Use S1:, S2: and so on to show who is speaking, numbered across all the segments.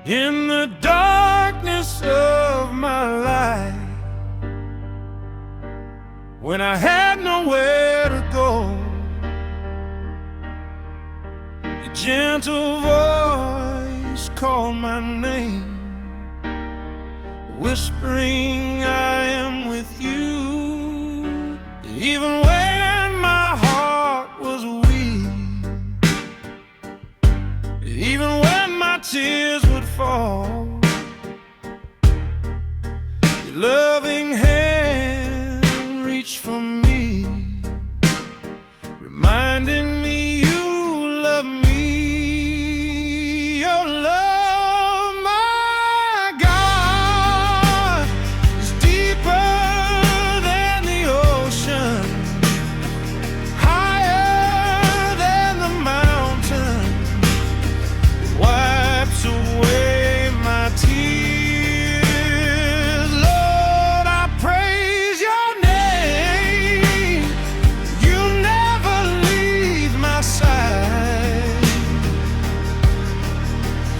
S1: in the darkness of my life, when I had nowhere to go. Your gentle voice called my name, whispering I am with you. Even when my heart was weak, even when my tears would fall, your loving hand reached for me, reminding me you love me. Your love, my God, is deeper than the ocean, higher than the mountain. It wipes away my tears. Lord, I praise your name. You never leave my side.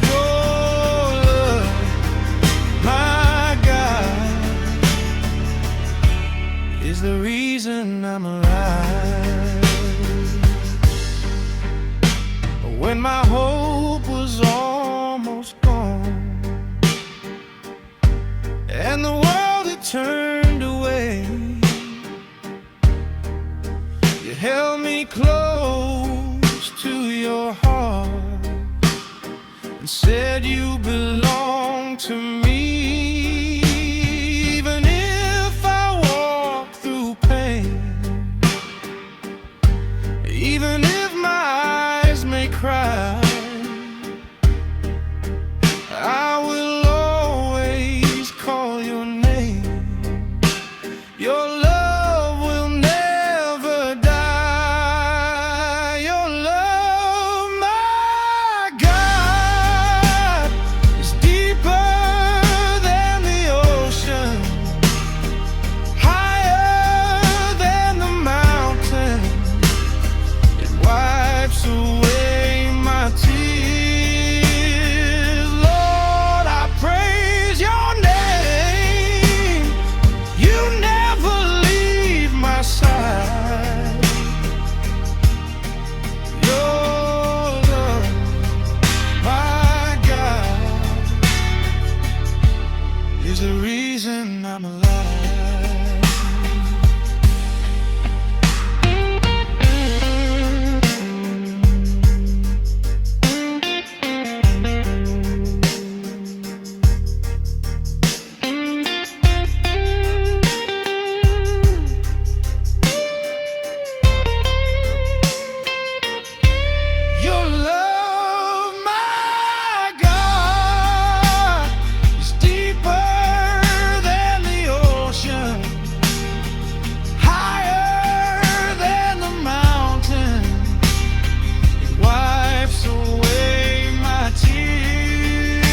S1: Your love, my God, is the reason I'm alive. When my hope was almost gone and the world had turned away, you held me close to your heart and said you belong to me. Even if I walk through pain, even if my eyes may cry, I will always call your name. Your love will never die. Your love, my God, is deeper than the ocean, higher than the mountain. It wipes away my tears. Lord, I praise your name. You never leave my side. Your love, my God, is the reason I'm alive. Your love, my God, is deeper than the ocean, higher than the mountain. It wipes away my tears.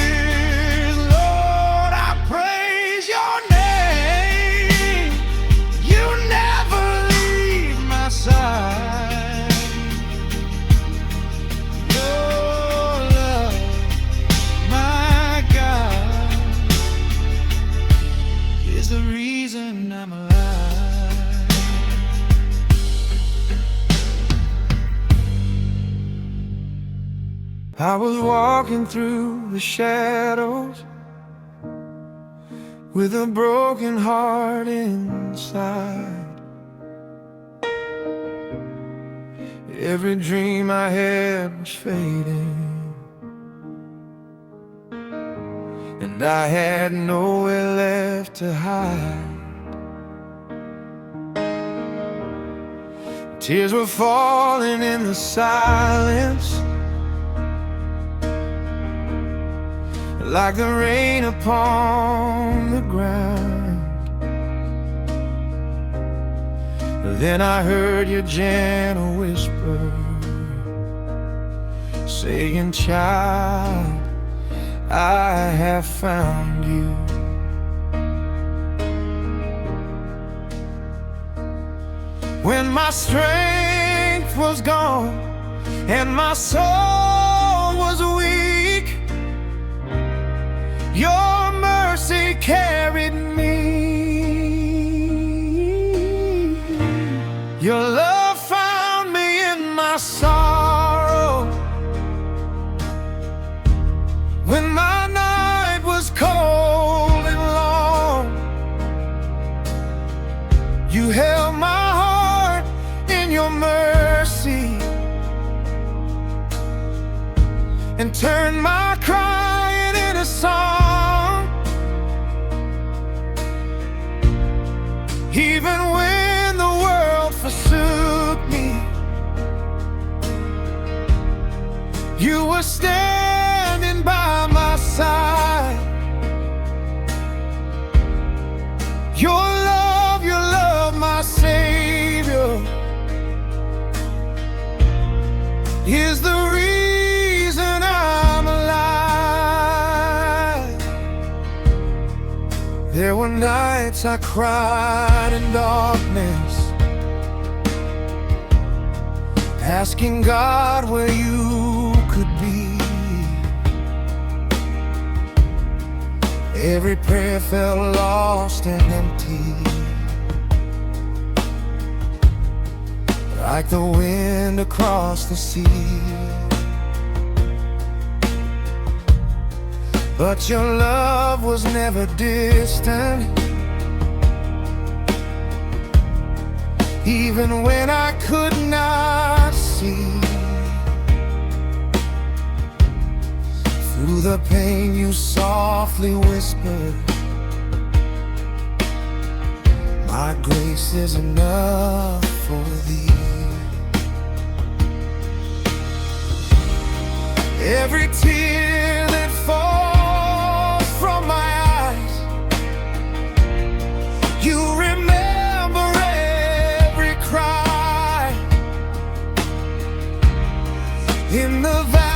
S1: Lord, I praise your name. You never leave my side. Your love, my God, is the reason I'm alive. I was walking through the shadows with a broken heart inside. Every dream I had was fading, and I had nowhere left to hide. Tears were falling in the silence, like the rain upon the ground. Then I heard your gentle whisper saying, "Child, I have found you." When my strength was gone and my soul was weak, Your mercy carried me. Your love found me in my sorrow. When my night was cold and long, you held my heart in your mercy and turned my crying into song. Even when the world forsook me, you were standing by my side. Your love, my Savior, is the reason I'm alive. There were nights I cried in darkness, asking God where you could be. Every prayer felt lost and empty, like the wind across the sea. But your love was never distant, even when I could not see. Through the pain you softly whispered, my grace is enough for thee. Every tear that falls from my eyes, you remember every cry. In the valley